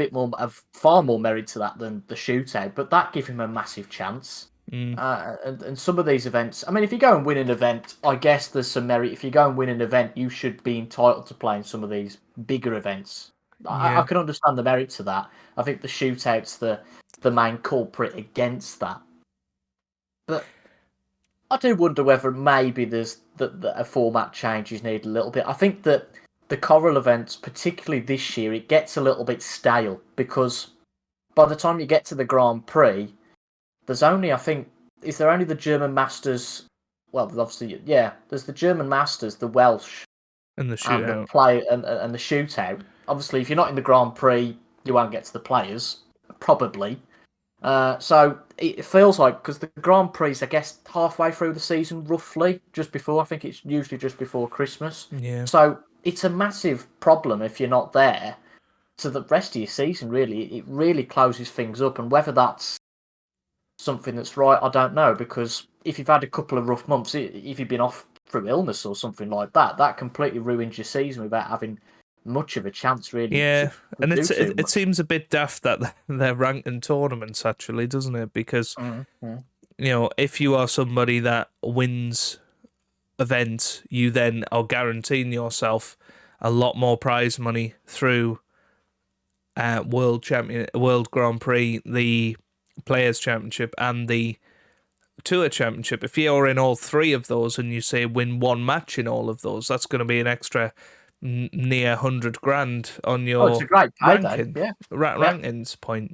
far more merit to that than the shootout. But that gave him a massive chance. And some of these events, I mean, if you go and win an event, I guess there's some merit. If you go and win an event, you should be entitled to play in some of these bigger events. I can understand the merit to that. I think the shootout's the main culprit against that. But I do wonder whether maybe there's a format change is needed a little bit. I think that the Coral events, particularly this year, it gets a little bit stale, because by the time you get to the Grand Prix, there's only, I think, is there only the German Masters? Well, obviously, yeah, there's the German Masters, the Welsh, and the shootout, and the shootout. Obviously, if you're not in the Grand Prix, you won't get to the Players, probably. So it feels like, because the Grand Prix, I guess, halfway through the season, roughly, just before. I think it's usually just before Christmas. Yeah. So it's a massive problem if you're not there to the rest of your season, really. It really closes things up. And whether that's something that's right, I don't know, because if you've had a couple of rough months, if you've been off through illness or something like that, that completely ruins your season without having much of a chance, really. Yeah, and it seems a bit daft that they're ranked in tournaments, actually, doesn't it? Because, if you are somebody that wins events, you then are guaranteeing yourself a lot more prize money through World Grand Prix, the Players' Championship, and the Tour Championship. If you're in all 3 of those and you say win 1 match in all of those, that's going to be an extra near 100 grand on your it's a great ranking, rankings point.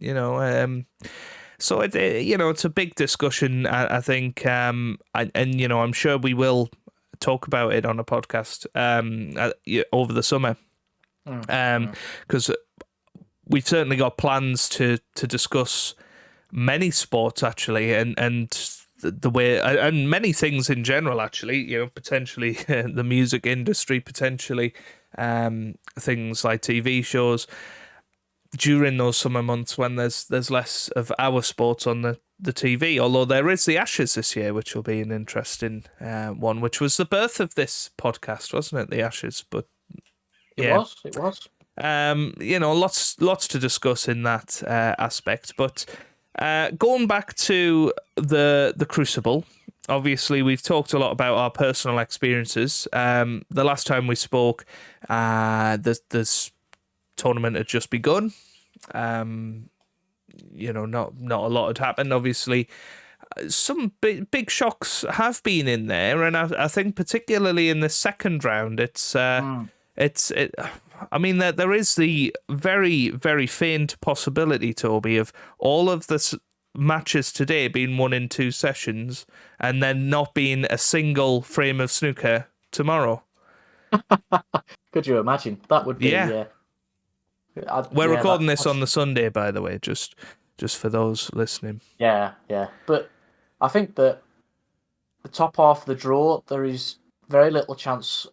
So it's a big discussion. I think, and I'm sure we will talk about it on a podcast over the summer, because we've certainly got plans to discuss many sports, actually, and the way, and many things in general, actually, potentially the music industry, potentially things like TV shows during those summer months when there's less of our sports on the TV. Although there is the Ashes this year, which will be an interesting one, which was the birth of this podcast, wasn't it? The Ashes, but yeah, it was. Lots to discuss in that aspect, but. Going back to the Crucible, obviously we've talked a lot about our personal experiences. The last time we spoke, this tournament had just begun. Not a lot had happened. Obviously, some big shocks have been in there, and I think particularly in the second round, I mean, there is the very, very faint possibility, Toby, of all of the matches today being won in 2 sessions and then not being a single frame of snooker tomorrow. Could you imagine? That would be... We're recording this on the Sunday, by the way, just for those listening. Yeah. But I think that the top half of the draw, there is very little chance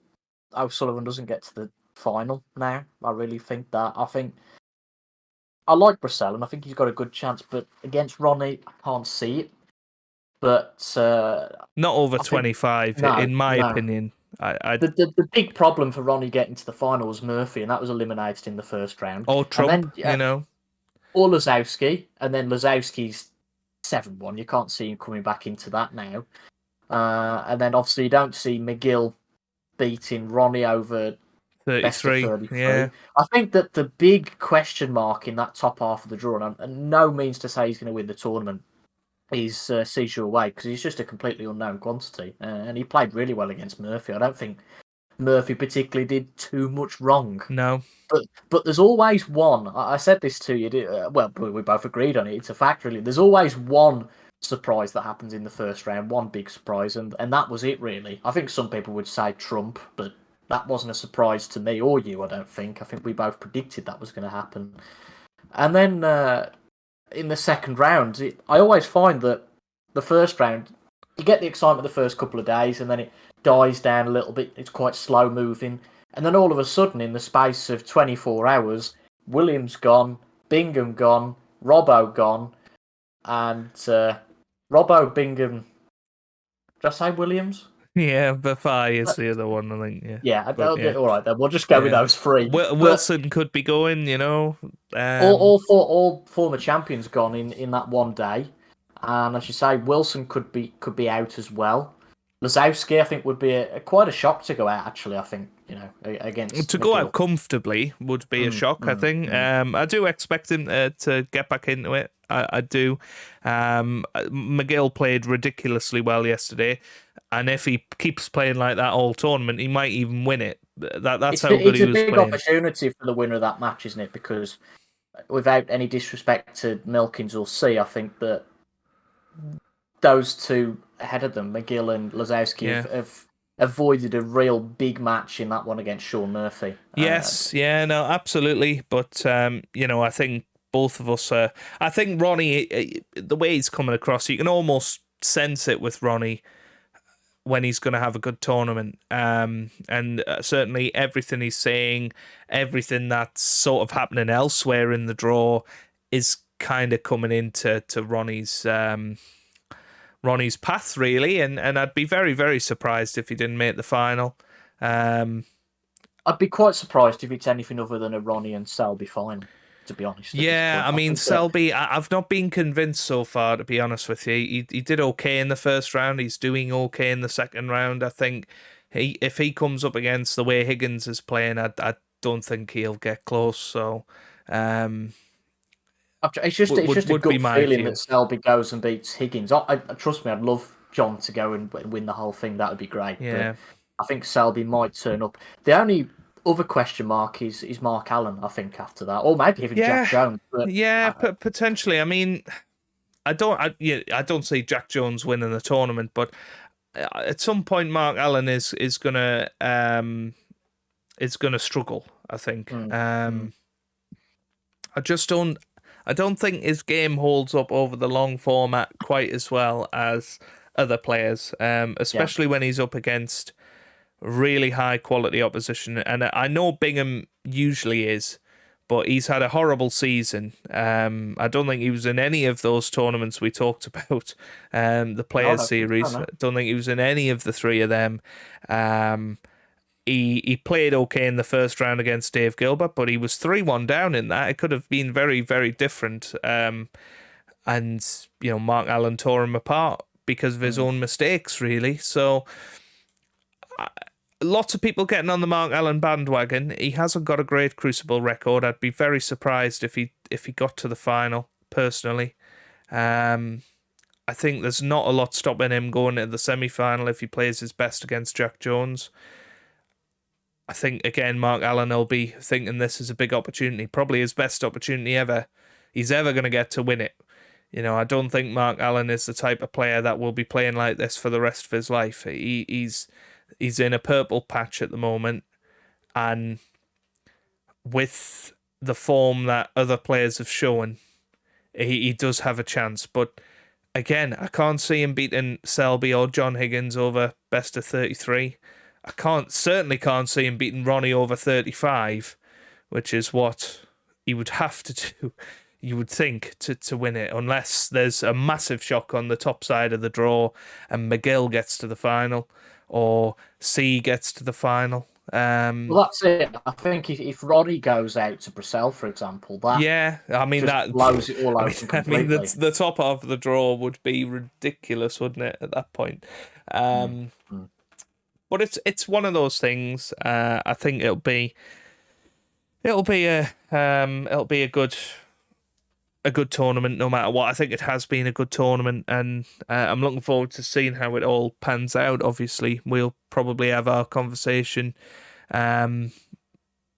O'Sullivan doesn't get to the final now. I really think that. I like Brissell, and I think he's got a good chance, but against Ronnie, I can't see it. But not over I think 25, no, in my no. opinion. The big problem for Ronnie getting to the final was Murphy, and that was eliminated in the first round. Or And Trump, then or Lazowski, and then Lazowski's 7-1. You can't see him coming back into that now. And then obviously you don't see McGill beating Ronnie over best of 33. 33. Yeah. I think that the big question mark in that top half of the draw, and no means to say he's going to win the tournament, is Seizure Away, because he's just a completely unknown quantity. And he played really well against Murphy. I don't think Murphy particularly did too much wrong. No. But there's always one. I said this to you. Well, we both agreed on it. It's a fact, really. There's always one surprise that happens in the first round, one big surprise, and that was it, really. I think some people would say Trump, but that wasn't a surprise to me or you, I don't think. I think we both predicted that was going to happen. And then in the second round, I always find that the first round, you get the excitement the first couple of days, and then it dies down a little bit. It's quite slow moving. And then all of a sudden, in the space of 24 hours, Williams gone, Bingham gone, Robbo gone, and Robbo, Bingham. Did I say Williams? Yeah, Bafai is the other one, I think. Yeah. Yeah, But, yeah. all right then. We'll just go with those three. Wilson could be going, All former champions gone in that one day, and as you say, Wilson could be out as well. Lazowski, I think, would be quite a shock to go out. Actually, I think against to McGill. go out comfortably would be a shock. I think. I do expect him to get back into it. I do. McGill played ridiculously well yesterday, and if he keeps playing like that all tournament, he might even win it. That's how good he was playing. It's a big opportunity for the winner of that match, isn't it? Because without any disrespect to Milkins or C, I think that those two ahead of them, McGill and Lazowski, have avoided a real big match in that one against Sean Murphy. Yes, no, absolutely. But I think both of us. I think Ronnie, the way he's coming across, you can almost sense it with Ronnie when he's going to have a good tournament. And certainly everything he's saying, everything that's sort of happening elsewhere in the draw, is kind of coming into Ronnie's path, really, and I'd be very, very surprised if he didn't make the final. I'd be quite surprised if it's anything other than a Ronnie and Selby final, to be honest. Yeah, I mean, Selby, I've not been convinced so far, to be honest with you. He did okay in the first round. He's doing okay in the second round. I think if he comes up against the way Higgins is playing, I don't think he'll get close. So, it's just a good feeling that Selby goes and beats Higgins. Trust me, I'd love John to go and win the whole thing. That would be great. Yeah. But I think Selby might turn up. The only other question mark is Mark Allen, I think, after that. Or maybe even Jack Jones. But, potentially. I mean, I don't see Jack Jones winning the tournament, but at some point Mark Allen is gonna struggle, I think. I don't think his game holds up over the long format quite as well as other players, especially when he's up against really high quality opposition. And I know Bingham usually is, but he's had a horrible season. I don't think he was in any of those tournaments we talked about, the Players Series. I don't think he was in any of the three of them. He played okay in the first round against Dave Gilbert, but he was 3-1 down in that. It could have been very, very different. And, Mark Allen tore him apart because of his own mistakes, really. So, lots of people getting on the Mark Allen bandwagon. He hasn't got a great Crucible record. I'd be very surprised if he got to the final, personally. I think there's not a lot stopping him going to the semi-final if he plays his best against Jack Jones. I think, again, Mark Allen will be thinking this is a big opportunity, probably his best opportunity he's ever going to get to win it. I don't think Mark Allen is the type of player that will be playing like this for the rest of his life. He's in a purple patch at the moment, and with the form that other players have shown, he does have a chance. But again, I can't see him beating Selby or John Higgins over best of 33. I certainly can't see him beating Ronnie over 35, which is what he would have to do, you would think, to win it, unless there's a massive shock on the top side of the draw and McGill gets to the final or C gets to the final. Well, that's it. I think if Ronnie goes out to Brissell, for example, that that blows it all open completely. the top half of the draw would be ridiculous, wouldn't it, at that point? But it's one of those things. I think it'll be a good tournament no matter what. I think it has been a good tournament, and I'm looking forward to seeing how it all pans out. Obviously, we'll probably have our conversation in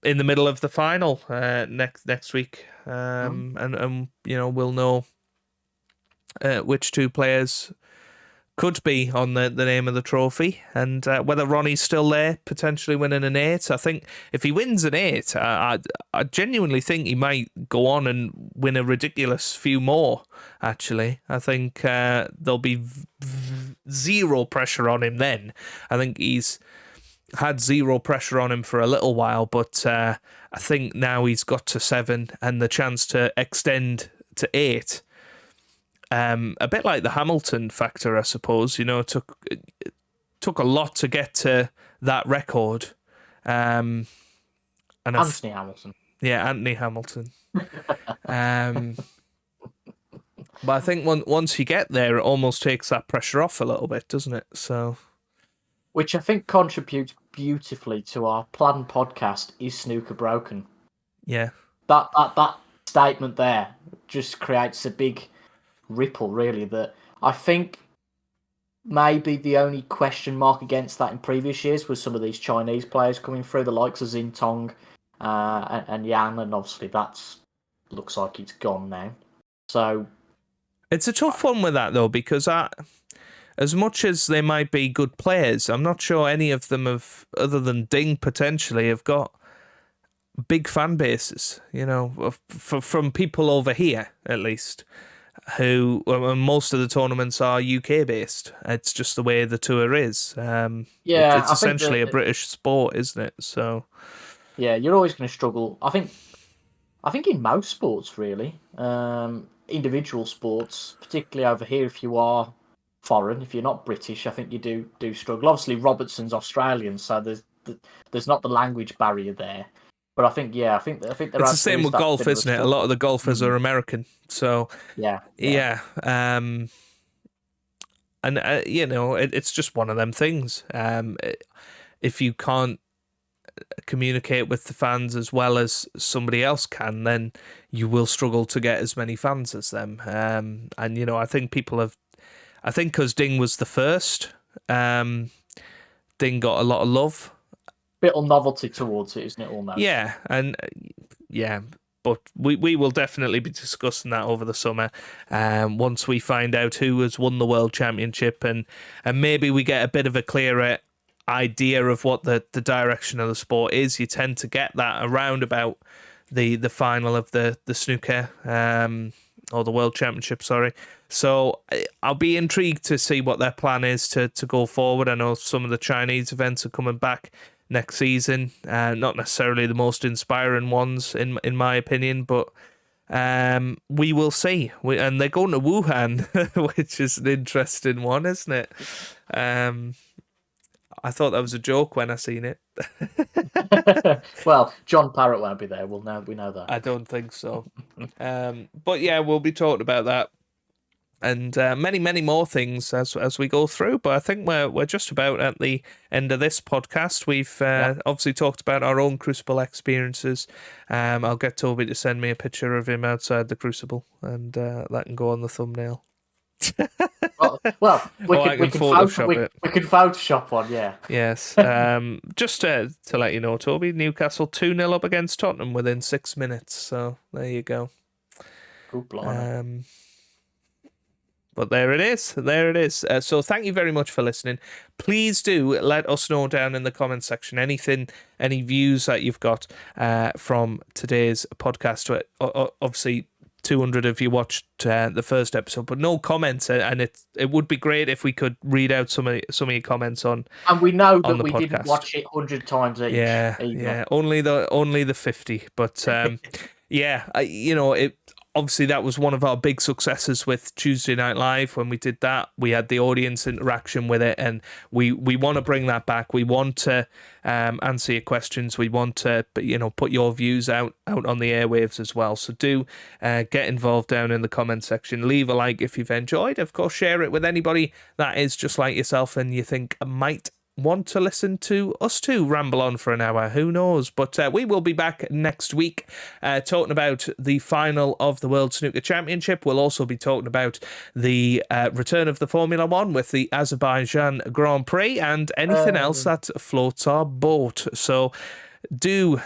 the middle of the final next week, and we'll know which two players could be on the name of the trophy, and whether Ronnie's still there, potentially winning an 8. I think if he wins an 8, I genuinely think he might go on and win a ridiculous few more, actually. I think there'll be zero pressure on him then. I think he's had zero pressure on him for a little while, but I think now he's got to 7 and the chance to extend to 8. A bit like the Hamilton factor, I suppose. It took a lot to get to that record. And Anthony Hamilton. Yeah, Anthony Hamilton. But I think once you get there, it almost takes that pressure off a little bit, doesn't it? So, which I think contributes beautifully to our planned podcast, Is Snooker Broken? Yeah. That statement there just creates a big ripple, really, that I think maybe the only question mark against that in previous years was some of these Chinese players coming through, the likes of Xin Tong and Yan, and obviously looks like it's gone now. So it's a tough one with that, though, because as much as they might be good players, I'm not sure any of them have, other than Ding potentially, have got big fan bases, from people over here, at least, who most of the tournaments are UK based. It's just the way the tour is. It's essentially a British sport, isn't it? So yeah, you're always going to struggle. I think in most sports, really, individual sports, particularly over here, if you are foreign, if you're not British, I think you do struggle. Obviously, Robertson's Australian, so there's not the language barrier there. But I think it's the same with golf, isn't it? A lot of the golfers are American, so yeah. And it's just one of them things. If you can't communicate with the fans as well as somebody else can, then you will struggle to get as many fans as them. And I think because Ding was the first, Ding got a lot of love. Bit of novelty towards it, isn't it, almost? Yeah, and but we will definitely be discussing that over the summer, once we find out who has won the World Championship, and maybe we get a bit of a clearer idea of what the direction of the sport is. You tend to get that around about the final of the snooker, or the World Championship, sorry. So I'll be intrigued to see what their plan is to go forward. I know some of the Chinese events are coming back next season, not necessarily the most inspiring ones in my opinion, but we will see. And they're going to Wuhan, which is an interesting one, isn't it? I thought that was a joke when I seen it. Well, John Parrott won't be there. We know that. I don't think so. But yeah, we'll be talking about that and many, many more things as we go through. But I think we're just about at the end of this podcast. We've obviously talked about our own Crucible experiences. I'll get Toby to send me a picture of him outside the Crucible, and that can go on the thumbnail. Well, we can Photoshop one, yeah. Yes. Just to let you know, Toby, Newcastle 2-0 up against Tottenham within 6 minutes. So there you go. Good blimey. But there it is. So thank you very much for listening. Please do let us know down in the comments section any views that you've got from today's podcast. Obviously, 200 if you watched the first episode, but no comments, and it would be great if we could read out some of your comments on. And we know on that the we podcast. didn't watch it 100 times each. Yeah, either. yeah, only the 50, but yeah, it. Obviously, that was one of our big successes with Tuesday Night Live. When we did that, we had the audience interaction with it, and we want to bring that back. We want to answer your questions. We want to, put your views out on the airwaves as well. So do get involved down in the comment section. Leave a like if you've enjoyed. Of course, share it with anybody that is just like yourself and you think might want to listen to us too ramble on for an hour. Who knows? But we will be back next week talking about the final of the World Snooker Championship. We'll also be talking about the return of the Formula One with the Azerbaijan Grand Prix and anything else that floats our boat. So do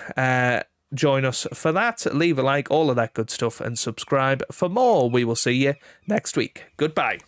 join us for that. Leave a like, all of that good stuff, and subscribe for more. We will see you next week. Goodbye.